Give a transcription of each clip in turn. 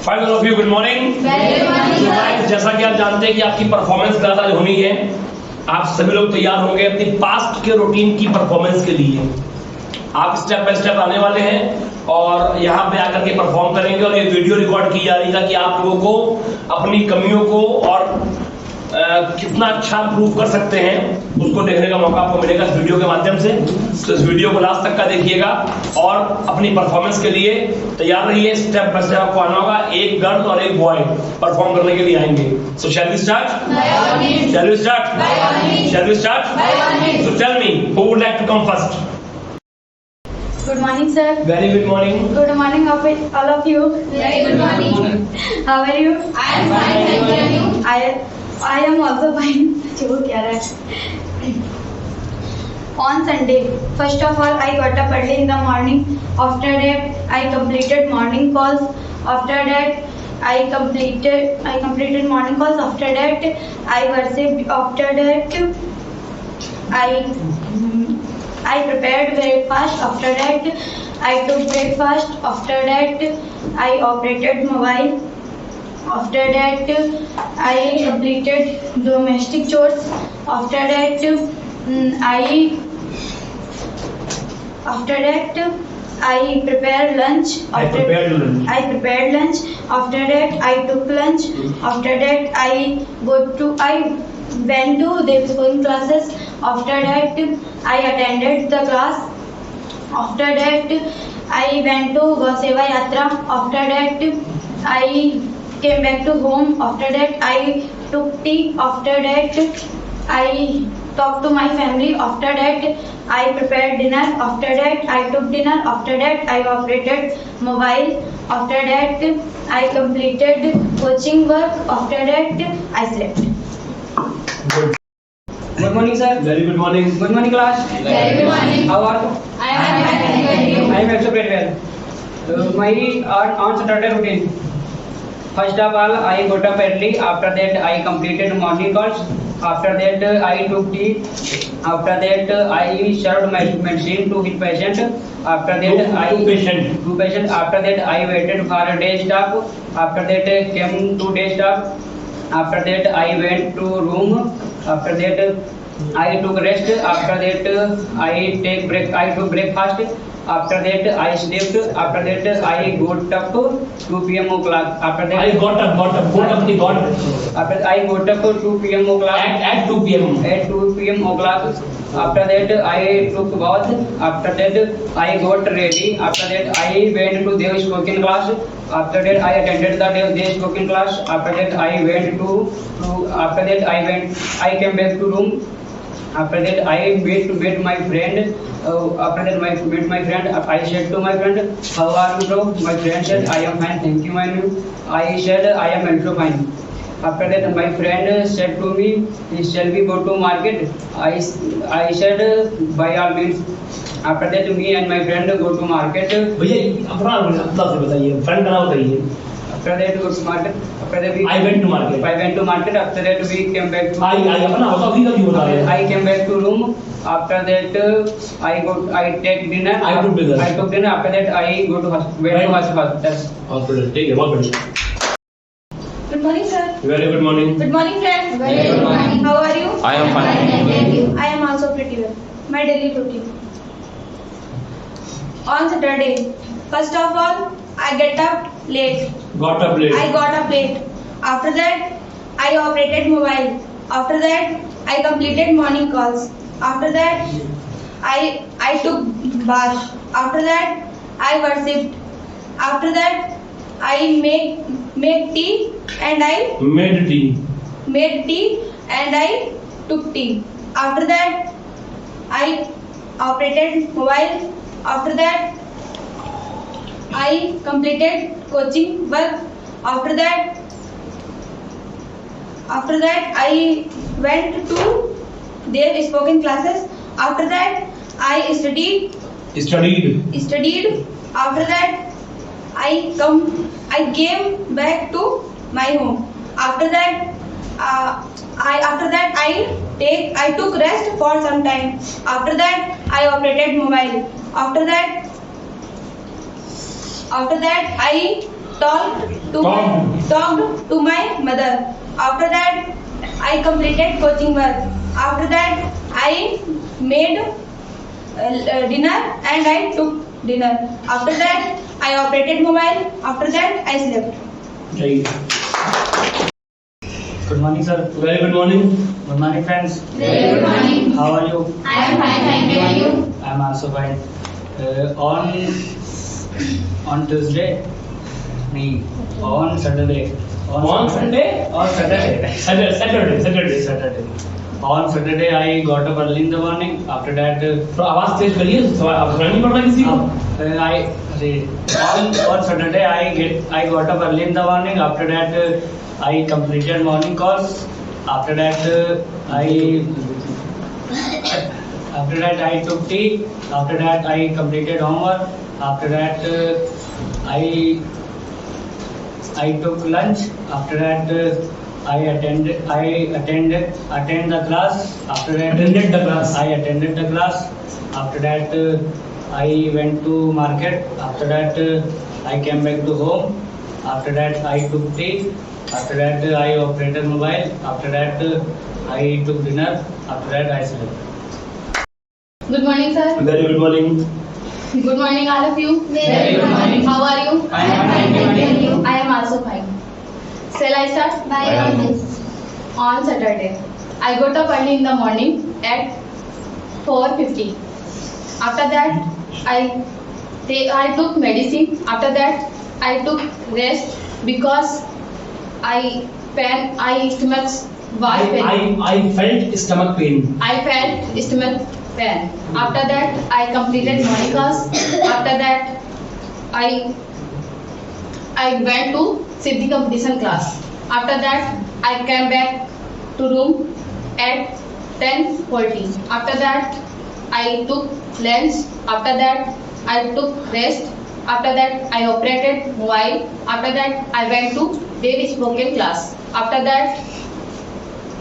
Final of you good morning. जैसा कि आप जानते हैं कि आपकी परफॉर्मेंस क्लास आज होनी है, आप सभी लोग तैयार होंगे अपनी पास्ट के रूटीन की परफॉर्मेंस के लिए। आप स्टेप बाय स्टेप आने वाले हैं और यहाँ पे आकर के परफॉर्म करेंगे और ये वीडियो रिकॉर्ड की जा रही है कि आप लोगों को अपनी कमियों को और कितना अच्छा प्रूव कर सकते हैं उसको देखने का मौका आपको मिलेगा इस वीडियो के माध्यम से। तो इस वीडियो को लास्ट तक का देखिएगा और अपनी परफॉर्मेंस के लिए तैयार रहिए। स्टेप बाय स्टेप आपको आना होगा। एक गर्ल और एक बॉय परफॉर्म करने के लिए आएंगे। So shall we start? Shall we start? Shall we start? So tell me who would like to come first? Good morning, sir. Very good morning. Good morning, all of you. Very good morning. How are you? I am fine, thank you. I am also fine. जो कह रहा है. On Sunday, first of all, I got up early in the morning. After that, I completed morning calls. After that, I completed morning calls. After that, I worshipped. After that, I prepared breakfast. After that, I took breakfast. After that, I operated mobile. After that, I completed domestic chores. After that, I prepared lunch. I prepared lunch. I prepared lunch. After that, I took lunch. After that, I went to the school classes. After that, I attended the class. After that, I went to Goseva Yatra. After that, I came back to home. After that, I took tea. After that, I talked to my family. After that, I prepared dinner. After that, I took dinner. After that, I operated mobile. After that, I completed coaching work. After that, I slept. Good. Good morning, sir. Very good morning. Good morning, class. Very good morning. How are you? I am fine, thank you. I am also very well. My on Saturday routine. First of all, I got up early. After that, I completed morning calls. After that, I took tea. After that, I served my medicine to his patient. After that, to patient. After that, I waited for a day stop. After that, came to day stop. After that, I went to room. After that, I took rest. After that, I took breakfast. After that, I slept. After that, I got up 2 p.m. o'clock. After that, I got up. After I got up 2 p.m. o'clock. At 2 p.m. At 2 p.m. o'clock. After that, I took bath. After that, I got ready. After that, I went to Dev's cooking class. After that, I attended the Dev's cooking class. After that, I came back to room. After that, I met my friend. After that, I met my friend. I said to my friend, "How are you, bro?" My friend said, "I am fine, thank you, man." I said, "I am also fine." After that, my friend said to me, "Shall we go to market?" I said, "By all means." After that, me and my friend go to market. भैया अपना से बताइए, friend का नाम बताइए। After that, go to market. After that, I went to market. I went to market. After that, we came back to. I अपना बताओ क्यों बता रहे हैं? I came back to room. After that, I take dinner. I took dinner. After that, I went to hospital. That's hospital. ठीक है, बहुत बढ़िया। Good morning, sir. Very good morning. Good morning, friends. Very good morning. How are you? I am fine. Thank you. I am also pretty well. My daily routine. On Saturday, first of all, I get up late. Got up late. I got up late. After that, I operated mobile. After that, I completed morning calls. After that, I took bath. After that, I worshipped. After that, I make tea and I Made tea. made tea and I took tea. After that, I operated mobile. After that, I completed coaching work. After that, I went to their spoken classes. After that, I studied. After that, I came back to my home. After that, I took rest for some time. After that, I operated mobile. After that, I talked talked to my mother. After that, I completed coaching work. After that, I made dinner and I took dinner. After that, I operated mobile. After that, I slept. Good morning, sir. Very good morning. Good morning, friends. Very good morning. How are you? I am fine, thank you. And you? I am also fine. On Tuesday, on Saturday. On Sunday? On Saturday. Saturday. On Saturday, I got up early in the morning. After that, तो आवाज तेज करिए, आप सुनाई नहीं पड़ रहा किसी को? on Saturday, I got up early in the morning. After that, I completed morning course. After that, I took tea. After that, I completed homework. After that, I took lunch. After that, I attended the class. After that, I attended the class. After that, I went to market. After that, I came back to home. After that, I took tea. After that, I operated mobile. After that, I took dinner. After that, I slept. Good morning, sir. Very good morning. Good morning, all of you. Very good morning. How are you? I am fine, thank you. I am also fine. Shall I start? By all means. On Saturday, I got up early in the morning at 4:50. After that, I took medicine. After that, I took rest because I felt stomach pain. I felt stomach pain. After that, I completed morning class. After that, I went to Siddhi competition class. After that, I came back to room at 10:40. After that, I took lunch. After that, I took rest. After that, I operated mobile. After that, I went to daily spoken class. After that,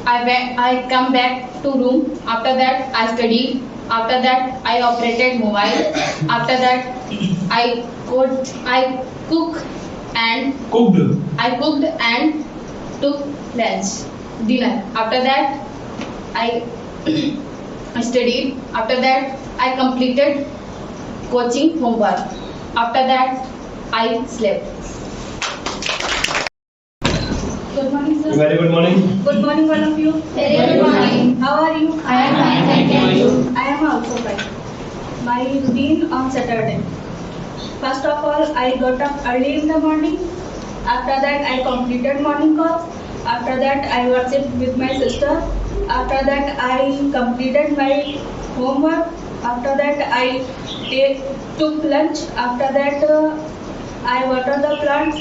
I come back to room. After that, I studied. After that, I operated mobile. After that, I cooked and took lunch, dinner. After that, I studied. After that, I completed coaching homework. After that, I slept. Good morning, sir. Very good morning. Good morning, all of you. Very good morning. How are you? I am fine, thank you. I am also fine. My routine on Saturday. First of all, I got up early in the morning. After that, I completed morning calls. After that, I worshipped with my sister. After that, I completed my homework. After that, I took lunch. After that, I watered the plants.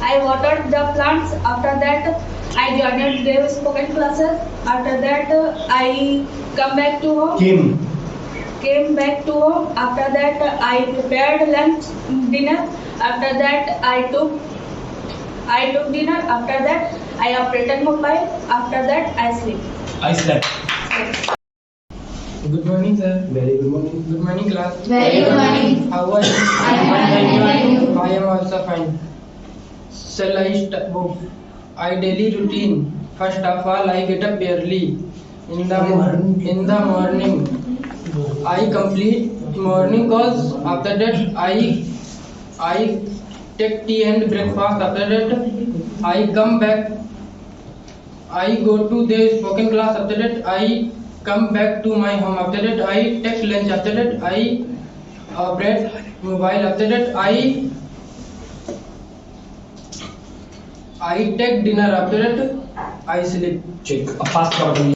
I watered the plants. After that, I joined their spoken classes. After that, I come back to home. Came back to home. After that, I prepared lunch, dinner. After that, I took dinner. After that, I operated mobile. After that, I slept. Good morning, sir. Very good morning. Good morning, class. Very good morning. How are you? I am fine, thank you. I am also fine. Shall I start? I daily routine. First of all, I get up early in the morning. I complete morning calls. After that, I take tea and breakfast. After that, I come back. I go to the spoken class. After that, I come back to my home. After that, I take lunch. After that, I operate mobile. After that, I take dinner. After that, I sleep. Check. Fast forward.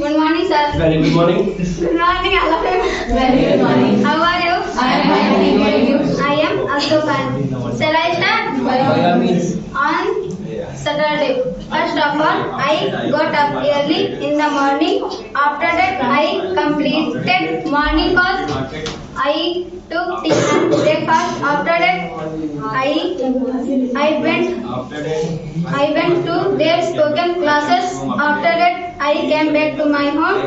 Good morning, sir. Very good morning. Good morning, all of you. Very good morning. How are you? I am fine, thank you. I am also fine. Shall I start? By all means. On Saturday, first of all, I got up early in the morning. After that, I completed morning calls. I took tea and breakfast. After that, I went to their spoken classes. After that, I came back to my home.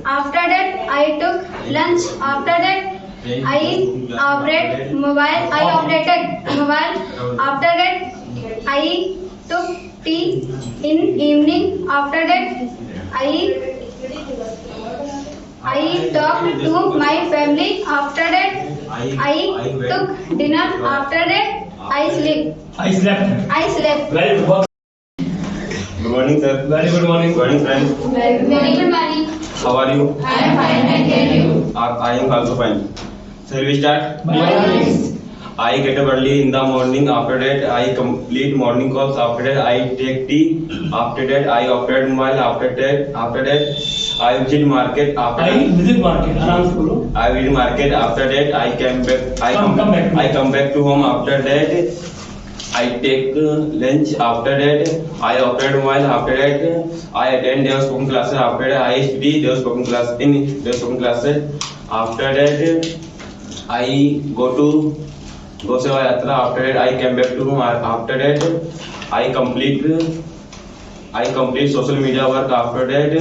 After that, I took lunch. After that, I operated mobile. After that, I took tea in evening. After that, I talked to my family. After that, I took dinner. After that, I sleep. I slept. I slept. Very good. Good morning, sir. Very good morning. Good morning, friends. Very good morning. How are you? I am fine. And you? I am also fine. Shall we start? By all means. I get up early in the morning. After that, I complete morning calls. After that, I take tea. After that, I operate mobile. After that, I visit market. After I that, visit market. आराम से बोलो. I visit market. After that, I come back. Come back. I come back to home. After that, I take lunch. After that, I operate mobile. After that, I attend their spoken classes. After that, I study their spoken class in their spoken classes. After that, I go to Goseva Yatra. After that, I came back to home. After that, I complete social media work. After that,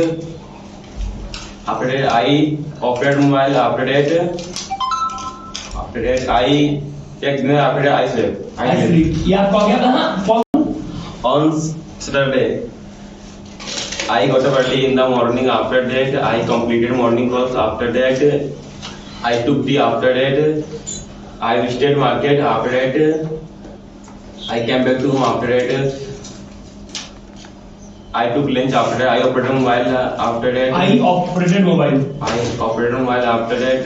I operate mobile. After that, I take dinner. After that, I sleep. I sleep. ये आपका क्या कहा? On Saturday, I got up early in the morning. After that, I completed morning calls. After that, I took tea. After that, I visited market. After that, I came back to home. After that, I took lunch. After that, I operated mobile. After that, I operated mobile. After that,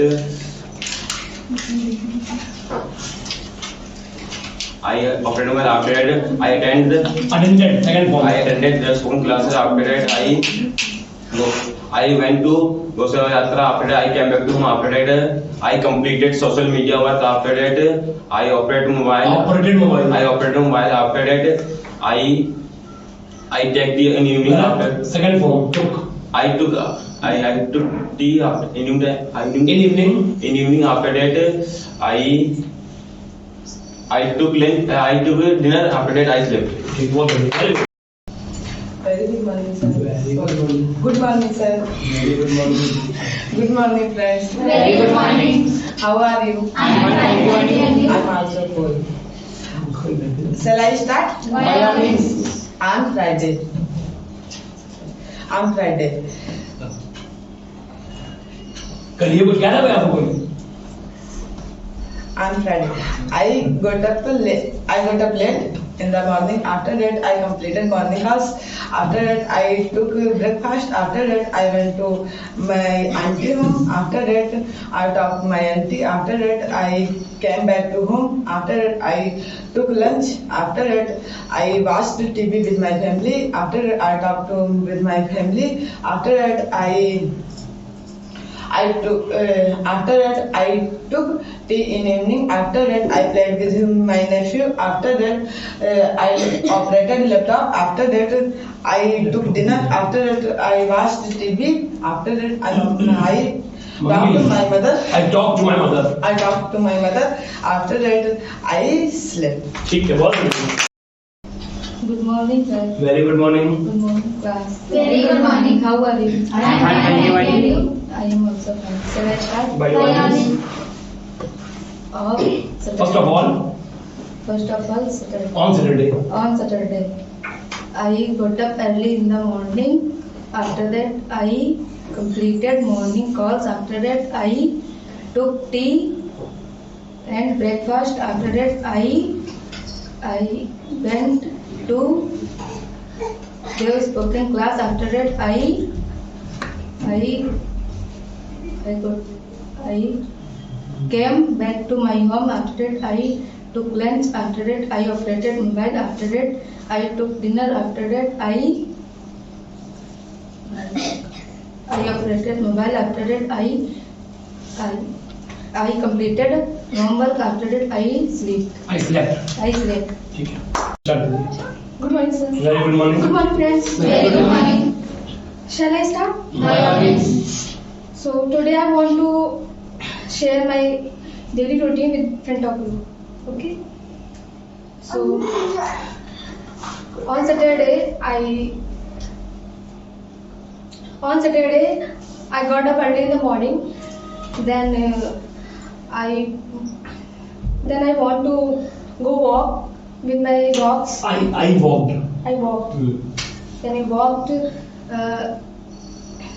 I attended Second form. the spoken classes. After that, I went to Goseva Yatra. After that, I came back to home. After that, I completed social media work. After that, I operated mobile. Operated mobile. After that, I take tea in evening. After Second form. Took. I took tea after in In evening. After that, I took lunch. I took dinner. After that, I slept. ठीक बहुत बढ़िया. Very good. Very good morning, sir. Very good morning. Good morning, sir. Very good morning. Good morning, friends. Very good morning. How are you? I am fine. And you? I'm also good. Shall I start? By all means. On Friday. कल ये कुछ कहना है आपको कोई? On Friday, I got up late in the morning. After that, I completed morning house. After that, I took breakfast. After that, I went to my auntie home. After that, I talked to my auntie. After that, I came back to home. After that, I took lunch. After that, I watched TV with my family. After that, I talked with my family. After that, after that, I took tea in evening. After that, I played with my nephew. After that, I operated laptop. After that, I took dinner. After that, I watched TV. After that, I talked to my mother. I talked to my mother. After that, I slept. ठीक है बहुत बढ़िया. Good morning, sir. Very good morning. Good morning, class. Very good morning. How are you? I am fine. And you? I am also fine. Shall I start? By By all all means. means. First of all, Saturday. on Saturday. On Saturday, I got up early in the morning. After that, I completed morning calls. After that, I took tea and breakfast. After that, I went to their spoken class. After that, I came back to my home. After that, I took lunch. After that, I operated mobile. After that, I took dinner. After that, I operated mobile. After that, I completed homework. After that, I sleep. I slept. ठीक है. Start. Good morning, sir. Very good morning. Good morning, friends. Very good morning. Shall I start? By all means. So today I want to share my daily routine with front of you. Okay. So on Saturday I got up early in the morning. Then then I want to go walk with my dogs. I walked. I walked. Then I walked.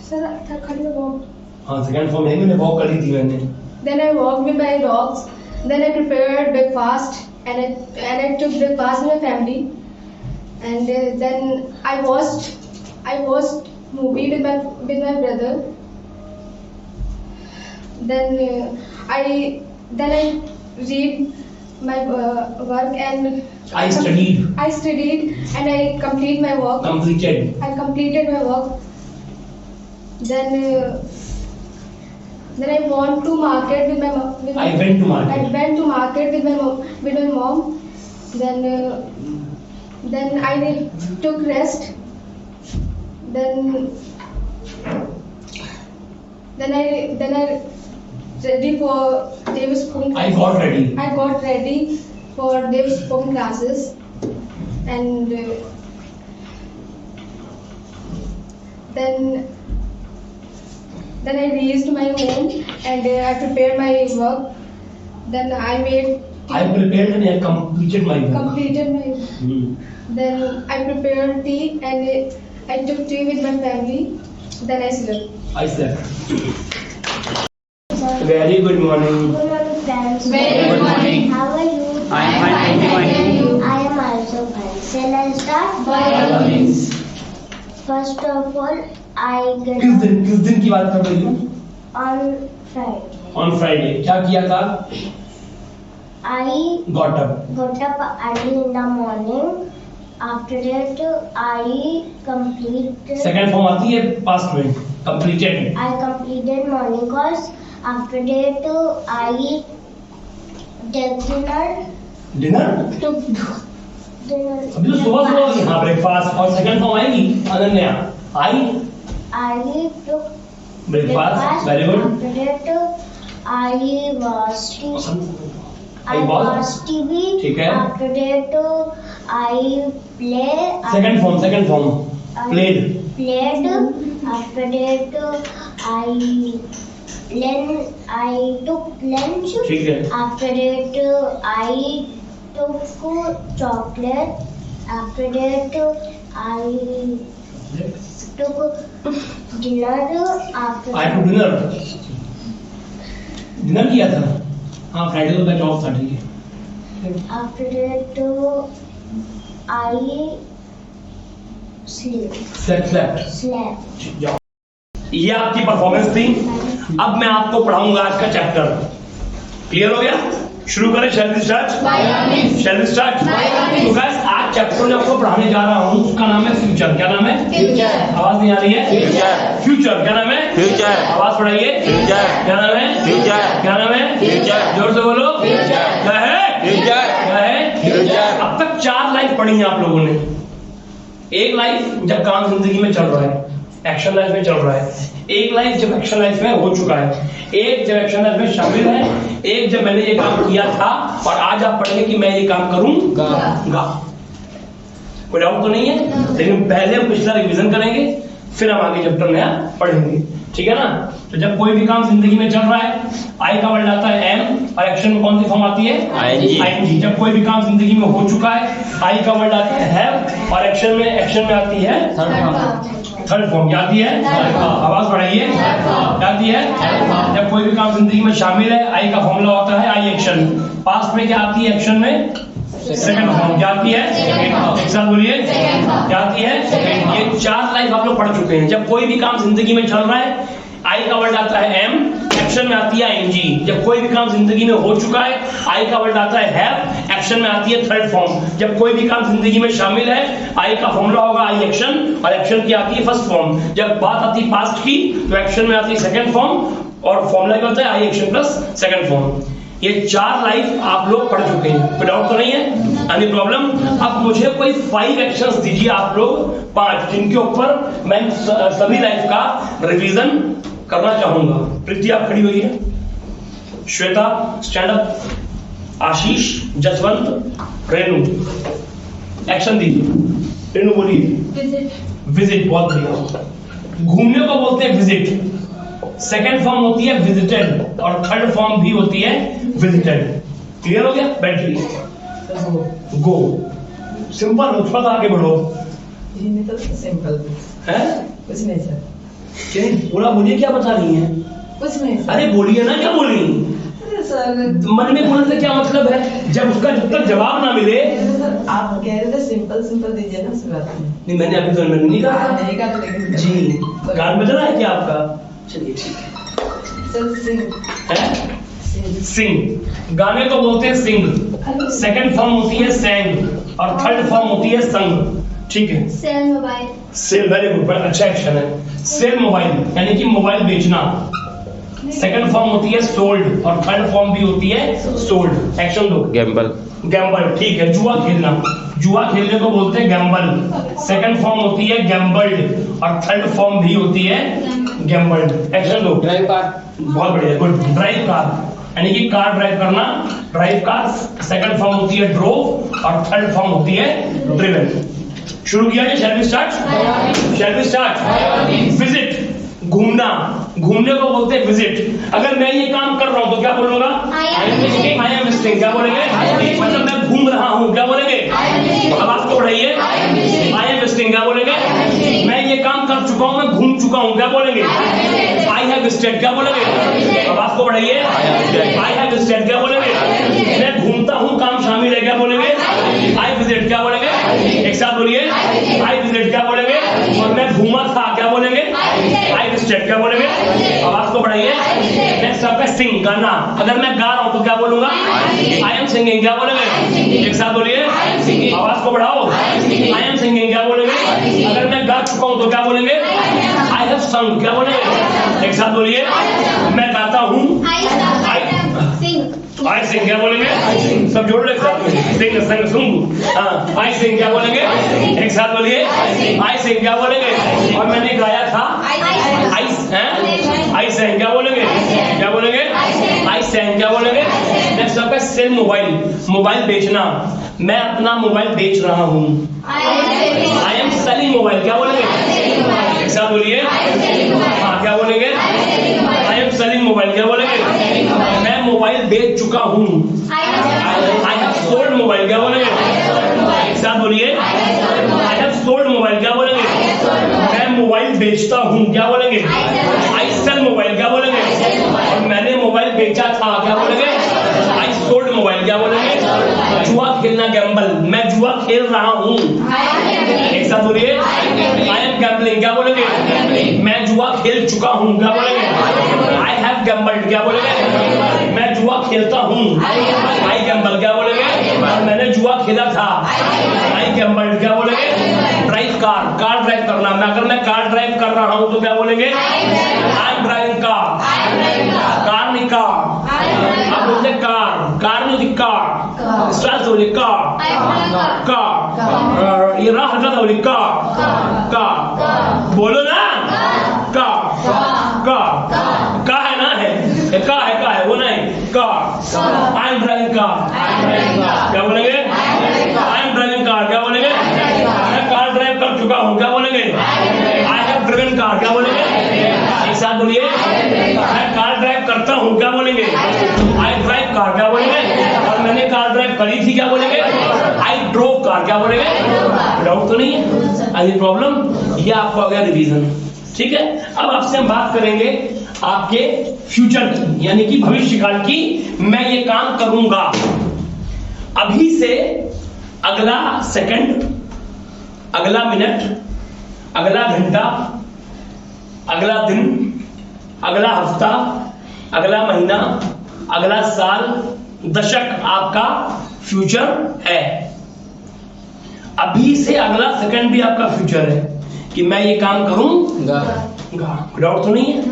Sir, खाली walked. हाँ second form है, मैंने walk करी थी मैंने. Then I walked with my dogs. Then I prepared breakfast and I took breakfast with my family. And then I watched movie with my brother. Then I read my work and I studied. I studied and I complete my work. Completed. I completed my work. Then I went to market with my mom. I went to market. I went to market with my mom. Then I took rest. Then I ready for Davis spoken. I got ready. I got ready for Davis spoken classes, and then I reached my home and I prepared my work. Then I prepared and I completed my work. Then I prepared tea and I took tea with my family. Then I slept. I slept. Very good morning. Good morning, friends. Very good morning. How are you? I am fine. Thank you. I am also fine. Shall I start? By all means. First of all, I get किस दिन की बात कर रही हो? on Friday. On Friday. क्या किया था? I Got up. got up early in the morning. After that, I completed. Second form आती है पास्ट में. Completed. I completed morning course. After that, I did dinner. Dinner? Dinner. अभी तो सुबह होगी. हाँ ब्रेकफास्ट और सेकंड फॉर्म आएगी Ananya. I took breakfast. Very good. After that, I watched TV. ठीक है. After that, I play. Second form. Played. Played. After that, I took lunch. ठीक है. After that, I took chocolate. After that, I took dinner. After I took dinner. Dinner किया था. हाँ Friday को batch of था. ठीक है. After that, I slept. जाओ. ये आपकी परफॉर्मेंस थी. अब मैं आपको पढ़ाऊंगा आज का चैप्टर. क्लियर हो गया? शुरू करें. Shall we start? तो गाइस आज चैप्टर जो आपको पढ़ाने जा रहा हूँ उसका नाम है फ्यूचर. क्या नाम है? फ्यूचर. आवाज नहीं आ रही है? फ्यूचर. क्या नाम है? फ्यूचर. आवाज बढ़ाइए. फ्यूचर. क्या नाम है? फ्यूचर. क्या नाम है? फ्यूचर. जोर से बोलो. फ्यूचर. क्या है? फ्यूचर. क्या है? फ्यूचर. अब तक 4 लाइफ पढ़ी है आप लोगों ने. एक लाइफ जब काम जिंदगी में चल रहा है, एक्शन लाइफ में चल रहा है. एक लाइफ जब एक्शन लाइफ में हो चुका है. एक जब एक्शन लाइफ में शामिल है. एक जब मैंने ये काम किया था और आज आप पढ़ेंगे कि मैं ये काम करूंगा. कोई डाउट तो नहीं है? लेकिन पहले हम पिछला रिवीजन करेंगे फिर हम आगे चैप्टर नया पढ़ेंगे. ठीक है ना? तो जब कोई भी काम जिंदगी में चल रहा है, आई का वर्ड आता है एम और एक्शन में कौन सी फॉर्म आती है? आईएनजी. जब कोई भी काम जिंदगी में हो चुका है, आई का वर्ड आता है हैव और एक्शन में आती है थर्ड फॉर्म. क्या आती है? आवाज बढ़ाइए. क्या आती है? जब कोई भी काम जिंदगी में शामिल है, आई का फॉर्मूला होता है आई एक्शन. पास्ट में क्या आती है? एक्शन में सेकंड फॉर्म. क्या आती है? एक साथ बोलिए. क्या आती है? ये 4 लाइफ आप लोग पढ़ चुके हैं. जब कोई भी काम जिंदगी में चल रहा है, आई का वर्ड आता है एम, एक्शन में आती है आईएनजी. जब कोई भी काम जिंदगी में हो चुका है, आई का वर्ड आता है हैव, एक्शन में आती है थर्ड फॉर्म. जब कोई भी काम जिंदगी में शामिल है, आई का फॉर्मूला होगा आई एक्शन और एक्शन की आती है फर्स्ट फॉर्म. जब बात आती है पास्ट की तो एक्शन में आती है सेकंड फॉर्म और फॉर्मूला क्या होता है? आई एक्शन प्लस सेकंड फॉर्म. ये 4 लाइफ आप लोग पढ़ चुके हैं. कोई डाउट तो नहीं है? Any problem? अब मुझे कोई 5 एक्शंस दीजिए आप लोग, 5 जिनके ऊपर मैं सभी लाइफ का रिवीजन करना चाहूंगा. प्रीति आप खड़ी हुई है. Shweta stand up. Ashish, Jaswant, Renu action दीजिए. रेनू बोलिए. विजिट. बहुत बढ़िया. घूमने को बोलते हैं विजिट. सेकंड फॉर्म होती है विजिटेड और थर्ड फॉर्म भी होती है विजिटेड। क्लियर हो गया? बैठिए। गो सिंपल हो, थोड़ा सा आगे बढ़ो। तो सिंपल है कुछ नहीं सर, क्या पूरा बोलिए, क्या बता रही हैं? कुछ नहीं सर। अरे बोलिए ना, क्या बोल रही हैं? अरे सर, मन में बोलने से क्या मतलब है? जब उसका जब तक जवाब ना मिले। आप कह रहे थे सिंपल सिंपल दीजिए ना, उस बात में नहीं, मैंने अभी तो मैंने नहीं कहा था। नहीं कहा लेकिन जी, गान बज रहा है क्या आपका? चलिए ठीक है। सर सिंग है? सिंग, गाने को बोलते हैं सिंग। सेकंड फॉर्म होती है सैंग और थर्ड फॉर्म होती है संग। ठीक है? Sell mobile. Sell, very good, अच्छा एक्शन है। सेल मोबाइल यानी कि मोबाइल बेचना। सेकंड फॉर्म होती है सोल्ड और थर्ड फॉर्म भी होती है सोल्ड। एक्शन दो। गैम्बल। गैम्बल, ठीक है, जुआ खेलना। जुआ खेलने को बोलते हैं गैम्बल। सेकंड फॉर्म होती है गैम्बल्ड और थर्ड फॉर्म भी होती है गैम्बल्ड। एक्शन दो। Drive car. बहुत बढ़िया, गुड। ड्राइव कार यानी कि कार ड्राइव करना, ड्राइव कार। सेकंड फॉर्म होती है ड्रोव और थर्ड फॉर्म होती है ड्रिवन। शुरू किया जाए, shall we start? Shall we start? Visit, घूमना, घूमने को बोलते हैं विजिट। अगर मैं ये काम कर रहा हूँ तो क्या बोलूंगा? I am visiting. क्या बोलेंगे? मतलब मैं घूम रहा हूँ, क्या बोलेंगे? आवाज को बढ़ाइए। आई एम विजिटिंग, क्या बोलेंगे? मैं ये काम कर चुका हूँ, मैं घूम चुका हूँ, क्या बोलेंगे? आई हैव विजिटेड, क्या बोलेंगे? आवाज को बढ़ाइए। आई हैव विजिटेड, क्या बोलेंगे? मैं घूमता हूँ, काम शामिल है, क्या बोलेंगे? आई विजिट, क्या बोलेंगे? एक साथ बोलिए। आई विजिट, क्या बोलेंगे? और मैं घूमा था, क्या बोलेंगे? आई विजिटेड, क्या बोलेंगे? आवाज को बढ़ाइए। नेक्स्ट आप है सिंग, गाना। अगर मैं गा रहा हूँ तो क्या बोलूंगा? आई एम सिंगिंग, क्या बोलेंगे? एक साथ बोलिए। आवाज को बढ़ाओ। आई एम सिंगिंग, क्या बोलेंगे? अगर मैं गा चुका हूँ तो क्या बोलेंगे? आई हैव संग, क्या बोलेंगे? एक साथ बोलिए। मैं गाता हूँ। आई सिंग, क्या बोलेंगे? सब जोड़ ले साथ में। सिंग संग सुंग। हाँ, आई सिंग, क्या बोलेंगे? एक साथ बोलिए। आई सिंग, क्या बोलेंगे? और मैंने गाया था। आई सेंग, क्या बोलेंगे? क्या बोलेंगे? आई सेंग, क्या बोलेंगे? नेक्स्ट आपका सेल मोबाइल, मोबाइल बेचना। मैं अपना मोबाइल बेच रहा हूँ। आई एम सेलिंग मोबाइल, क्या बोलेंगे? एक साथ बोलिए। हाँ, क्या बोलेंगे? आई एम सेलिंग मोबाइल, क्या बोलेंगे? मैं मोबाइल बेच चुका हूँ। आई हैव सोल्ड मोबाइल, क्या बोलेंगे? एक साथ बोलिए। आई हैव सोल्ड मोबाइल, क्या बोलेंगे? मैं मोबाइल बेचता हूँ, क्या बोलेंगे? आई सेल मोबाइल, क्या बोलेंगे? और मैंने मोबाइल बेचा था, क्या बोलेंगे? आई सोल्ड मोबाइल, क्या बोलेंगे? जुआ खेलना, गैम्बल, मैं जुआ खेल रहा हूँ। एक साथ बोलिए। आई एम गैम्बलिंग, क्या बोलेंगे? मैं जुआ खेल चुका हूँ, क्या बोलेंगे? आई हैव गैम्बल्ड, क्या बोलेंगे? मैं जुआ खेलता हूँ। आई गैम्बल, क्या बोलेंगे? और मैंने जुआ खेला था। आई गैम्बल्ड, क्या बोलेंगे? ड्राइव कार, कार ड्राइव करना। अगर मैं कार ड्राइव कर रहा हूँ तो क्या बोलेंगे? I am driving car. Car नहीं कार, आप बोलते कार, कार नहीं कार। स्टार्ट से बोलिए कार, कार। ये राह हटा था, बोलिए कार, कार। बोलो ना, कार, कार। का है ना, है का है वो नहीं, car. I am driving car, क्या बोलेंगे? आई एम ड्राइविंग कार, क्या बोलेंगे? मैं कार ड्राइव कर चुका हूँ, क्या बोलेंगे? आई हैव ड्रिवन कार, क्या बोलेंगे? एक साथ बोलिए। मैं कार ड्राइव करता हूँ, क्या बोलेंगे? आई ड्राइव कार, क्या बोलेंगे? और मैंने कार ड्राइव करी थी, क्या बोलेंगे? आई ड्रोव कार, क्या बोलेंगे? डाउट तो नहीं है? any problem? ये आपको आ गया रिवीजन। ठीक है, अब आपसे हम बात करेंगे आपके फ्यूचर की, यानी कि भविष्य काल की। मैं ये काम करूंगा। अभी से अगला सेकंड, अगला मिनट, अगला घंटा, अगला दिन, अगला हफ्ता, अगला महीना, अगला साल, दशक आपका फ्यूचर है। अभी से अगला सेकंड भी आपका फ्यूचर है कि मैं ये काम करूंगा। डाउट तो नहीं है?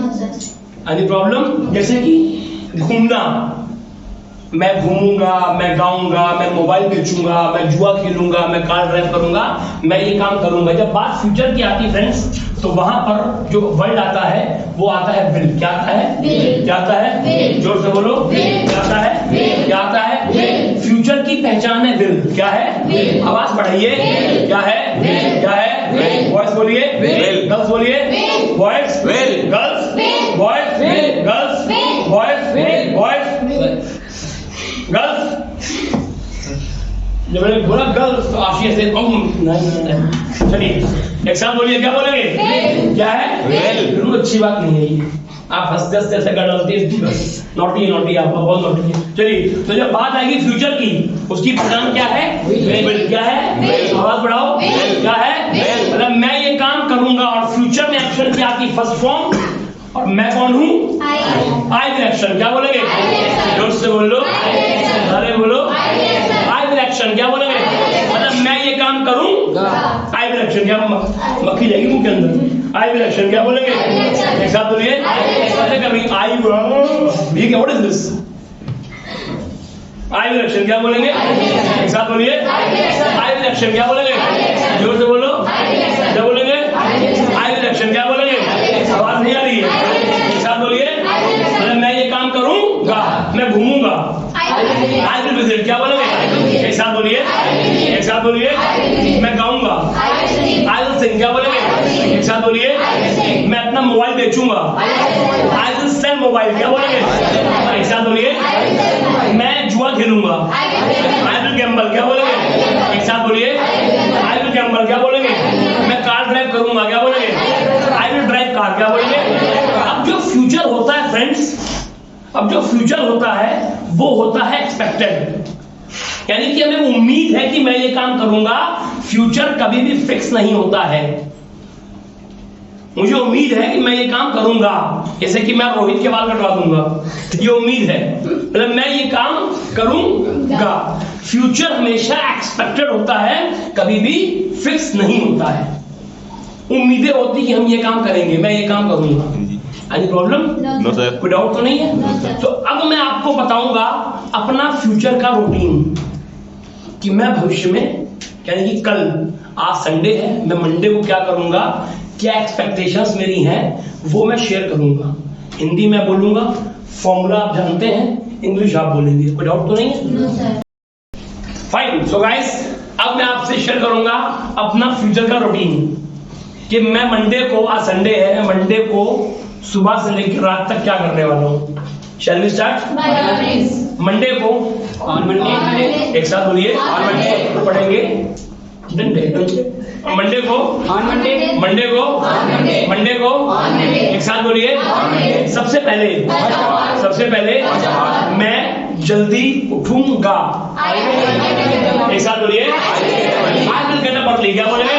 any problem? जैसे कि घूमना, मैं घूमूंगा, मैं गाऊंगा, मैं मोबाइल बेचूंगा, मैं जुआ खेलूंगा, मैं कार ड्राइव करूंगा, मैं ये काम करूंगा। जब बात फ्यूचर की आती है फ्रेंड्स, तो वहां पर जो वर्ड आता है वो आता है विल। क्या आता है? क्या आता है? जोर से बोलो। क्या आता है? क्या आता है? फ्यूचर की पहचान है विल। क्या है? आवाज बढ़ाइए। क्या है? क्या है? वॉइस बोलिए। गर्ल्स बोलिए। Voice. Girls. Boys girls boys boys girls. जब मैंने बोला गर्ल्स तो आशिया से नहीं। चलिए एक साथ बोलिए, क्या बोलेंगे? क्या है? बिल्कुल अच्छी बात नहीं है ये। आप हंसते हंसते ऐसे कर डालते हैं, नोटी नोटी, आप बहुत नोटी है। चलिए तो जब बात आएगी फ्यूचर की, उसकी पहचान क्या है? क्या है? आवाज बढ़ाओ। क्या है? मतलब मैं ये काम करूंगा और फ्यूचर में एक्शन की आती फर्स्ट फॉर्म, और मैं कौन हूँ? I will action. क्या बोलेंगे? जोर से बोलो, अरे बोलो। आई विल एक्शन क्या बोलेंगे? मतलब मैं ये काम करूंगा। आई विल एक्शन क्या? मक्खी जाएगी मुंह के अंदर। आई विल एक्शन क्या बोलेंगे? एक साथ बोलिए, ऐसे कर रही आई विल। ये क्या? What is this? I will action क्या बोलेंगे? एक साथ बोलिए, आई विल एक्शन क्या बोलेंगे? जोर से बोलो, क्या बोलेंगे? आई विल एक्शन क्या बोलेंगे? आवाज नहीं आ रही है, एक साथ बोलिए। मतलब मैं ये काम करूंगा, मैं घूमूंगा। आई विल विजिट क्या बोलेंगे? एक साथ बोलिए, एक साथ बोलिए। मैं गाऊंगा। आई विल सिंग क्या बोलेंगे? एक साथ बोलिए। मैं अपना मोबाइल बेचूंगा। आई विल सेल मोबाइल क्या बोलेंगे? एक साथ बोलिए। मैं जुआ खेलूंगा। आई विल गैम्बल क्या बोलेंगे? एक साथ बोलिए। आई विल गैम्बल क्या बोलेंगे? मैं कार ड्राइव करूंगा क्या बोलेंगे? आई विल ड्राइव कार क्या बोलेंगे? अब जो फ्यूचर होता है फ्रेंड्स, अब जो फ्यूचर होता है वो होता है एक्सपेक्टेड, यानी कि हमें उम्मीद है कि मैं ये काम करूंगा। फ्यूचर कभी भी फिक्स नहीं होता है। मुझे उम्मीद है कि मैं ये काम करूंगा, जैसे कि मैं रोहित के बाल कटवा दूंगा, ये उम्मीद है, मतलब मैं ये काम करूंगा। फ्यूचर हमेशा एक्सपेक्टेड होता है, कभी भी फिक्स नहीं होता है। उम्मीदें होती कि हम ये काम करेंगे, मैं ये काम करूंगा। Any problem? No sir. कोई डाउट तो नहीं है? तो अब मैं आपको बताऊंगा अपना फ्यूचर का रूटीन, कि मैं भविष्य में, यानी कि कल, आज संडे है, मैं मंडे को क्या करूंगा, क्या एक्सपेक्टेशंस मेरी हैं, वो मैं शेयर करूंगा। हिंदी में बोलूंगा, फॉर्मूला आप जानते हैं, इंग्लिश आप बोलेंगे। कोई डाउट तो नहीं है? फाइन। सो गाइस, अब मैं आपसे शेयर करूंगा अपना फ्यूचर का रूटीन, कि मैं मंडे को, आज संडे है, मंडे को सुबह से लेकर रात तक क्या करने वाला हूँ। Shall we start? मंडे को, ऑन मंडे, एक साथ बोलिए, ऑन मंडे पढ़ेंगे। मंडे को, ऑन मंडे, मंडे को, मंडे को, एक साथ बोलिए। सबसे पहले मैं जल्दी उठूंगा। एक साथ बोलिए। I will get up early क्या बोलेंगे?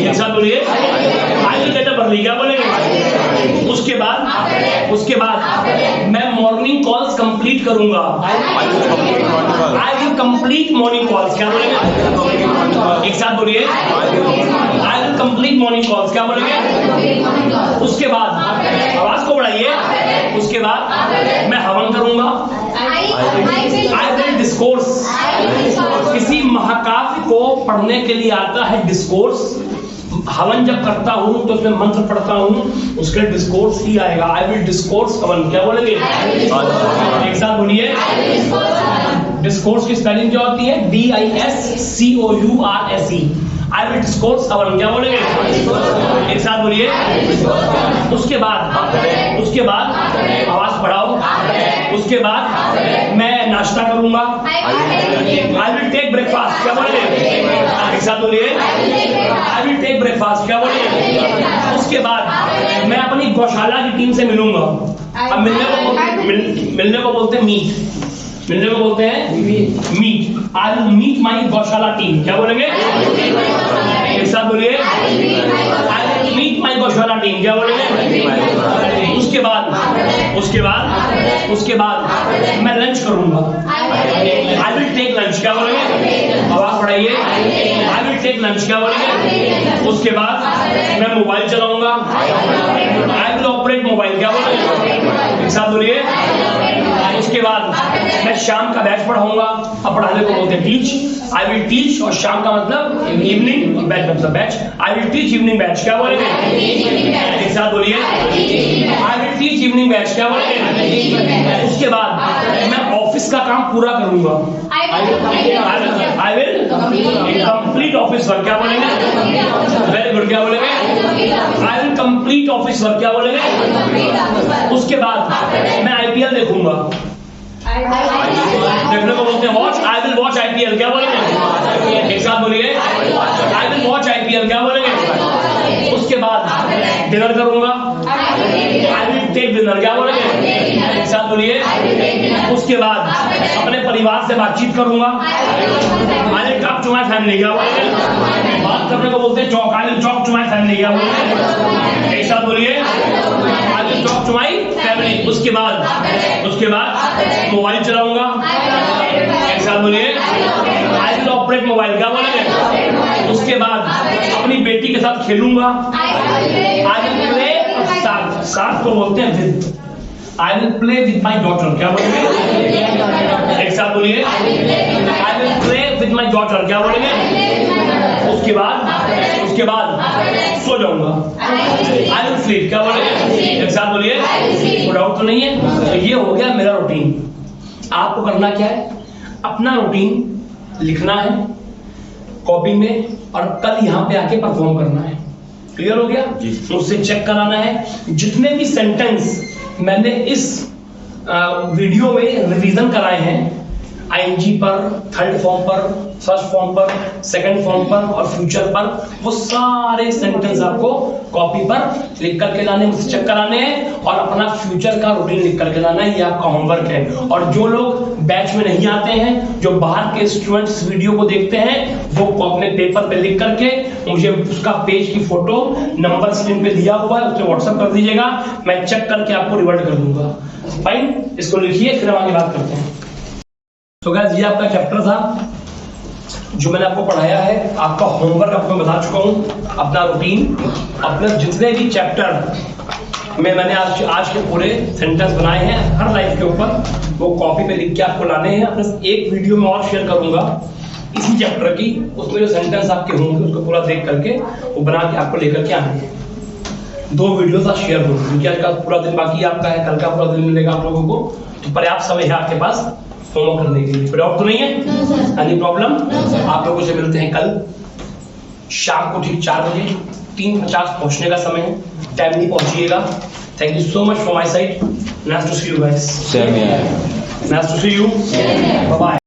एक साथ बोलिए। I will get up early क्या बोलेंगे? उसके बाद मैं मॉर्निंग कॉल्स कंप्लीट करूंगा। I will complete morning calls क्या बोलेंगे? एक साथ बोलिए। I will complete morning calls क्या बोलेंगे? उसके बाद आवाज को बढ़ाइए। उसके बाद मैं हवन करूंगा। I will discourse. किसी महाकाव्य को पढ़ने के लिए आता है डिस्कोर्स। हवन जब करता हूं तो उसमें मंत्र पढ़ता हूं, उसके डिस्कोर्स ही आएगा। आई विल डिस्कोर्स हवन क्या बोलेंगे? एक साथ बोलिए। डिस्कोर्स की स्पेलिंग क्या होती है? DISCOURSE। आई विल डिस्कोर्स हवन क्या बोलेंगे? एक साथ बोलिए। उसके बाद आवाज बढ़ाओ। उसके बाद मैं नाश्ता करूंगा। आई विल टेक ब्रेकफास्ट क्या बोलेंगे? एक साथ बोलिए। आई विल टेक ब्रेकफास्ट क्या बोलेंगे? उसके बाद मैं अपनी गौशाला की टीम से मिलूंगा। अब मिलने को बोलते हैं मीट। मिलने को बोलते हैं meet. I will meet my gaushala team क्या बोलेंगे? एक साथ बोलिए। I will meet my gaushala team क्या बोलेंगे? उसके बाद मैं लंच करूंगा। आई विल टेक लंच क्या बोलेंगे? आवाज बढ़ाइए। आई विल टेक लंच क्या बोलेंगे? उसके बाद मैं मोबाइल चलाऊंगा। आई विल ऑपरेट मोबाइल क्या बोलेंगे? एक साथ बोलिए। उसके बाद मैं शाम का बैच पढ़ाऊंगा। अब पढ़ाने को बोलते हैं टीच। आई विल टीच, और शाम का मतलब इवनिंग, बैच मतलब batch. I will teach evening batch क्या बोलेंगे? एक साथ बोलिए। I will teach evening batch क्या बोलेंगे? उसके बाद मैं ऑफिस का काम पूरा करूंगा। I will complete office work क्या बोलेंगे? वेरी गुड क्या बोलेंगे? I will complete complete office work, क्या बोलेंगे? उसके बाद मैं आईपीएल देखूंगा, देखने को बोलते हैं watch, I will watch IPL, क्या बोलेंगे? एक साथ बोलिए, आई विल वॉच आईपीएल, क्या बोलेंगे? उसके बाद डिनर करूंगा, आई विल टेक डिनर, क्या बोलेंगे? एक साथ बोलिए। उसके बाद अपने परिवार से बातचीत करूंगा, I will talk to my family, क्या बोलेंगे? बात करने को बोलते हैं talk, I will talk to my family, क्या बोलेंगे? एक साथ बोलिए, I will talk to my family. उसके बाद मोबाइल चलाऊंगा, एक साथ बोलिए, आई विल ऑपरेट मोबाइल, क्या बोलेंगे? उसके बाद अपनी बेटी के साथ खेलूंगा, आई विल प्ले, साथ को बोलते हैं with, I will play with my daughter, क्या बोलेंगे? एक साथ बोलिए, I will play with my daughter, क्या बोलेंगे? उसके बाद सो जाऊंगा, आई विल स्लीप, क्या बोलेंगे? एक साथ बोलिए, कोई डाउट तो नहीं है? तो ये हो गया मेरा रूटीन। आपको करना क्या है, अपना रूटीन लिखना है कॉपी में और कल यहाँ पे आके परफॉर्म करना है। क्लियर हो गया? मुझसे चेक कराना है जितने भी सेंटेंस मैंने इस वीडियो में रिवीजन कराए हैं, आईएनजी पर, थर्ड फॉर्म पर, फर्स्ट फॉर्म पर, सेकंड फॉर्म पर और फ्यूचर पर, वो सारे सेंटेंस आपको कॉपी पर लिख करके लाने, मुझसे चेक कराने हैं और अपना फ्यूचर का रूटीन लिख करके लाना है। ये आपका होमवर्क है। और जो लोग बैच में नहीं आते हैं, जो बाहर के स्टूडेंट्स वीडियो को देखते हैं, वो अपने पेपर पे लिख करके मुझे उसका पेज की फोटो नंबर स्क्रीन पे दिया हुआ है, उसे व्हाट्सएप कर दीजिएगा, मैं चेक करके आपको रिवर्ट कर दूंगा। फाइन, इसको लिखिए, फिर हम आगे बात करते हैं। तो गाइस, ये आपका चैप्टर था जो मैंने आपको पढ़ाया है। आपका होमवर्क आपको बता चुका हूं, अपना रूटीन, अपने जितने भी चैप्टर में मैंने आज के पूरे सेंटेंस बनाए हैं हर लाइफ के ऊपर, वो कॉपी पे लिख के आपको लाने हैं। अपने एक वीडियो में और शेयर करूंगा इसी चैप्टर की, उसमें जो सेंटेंस आपके होंगे उसको पूरा देख करके वो बना के आपको लेकर के आने हैं। 2 वीडियो का शेयर करूंगा क्योंकि आज का पूरा दिन बाकी आपका है, कल का पूरा दिन मिलेगा आप लोगों को, तो पर्याप्त समय है आपके पास होमवर्क करने के लिए। डाउट तो नहीं है? Any problem? आप लोगों से मिलते हैं कल शाम को ठीक 4 बजे, 3:50 पहुंचने का समय है, टाइमली पहुंचिएगा। Thank you so much from my side, nice to see you guys, Same here. Nice to see you, bye bye.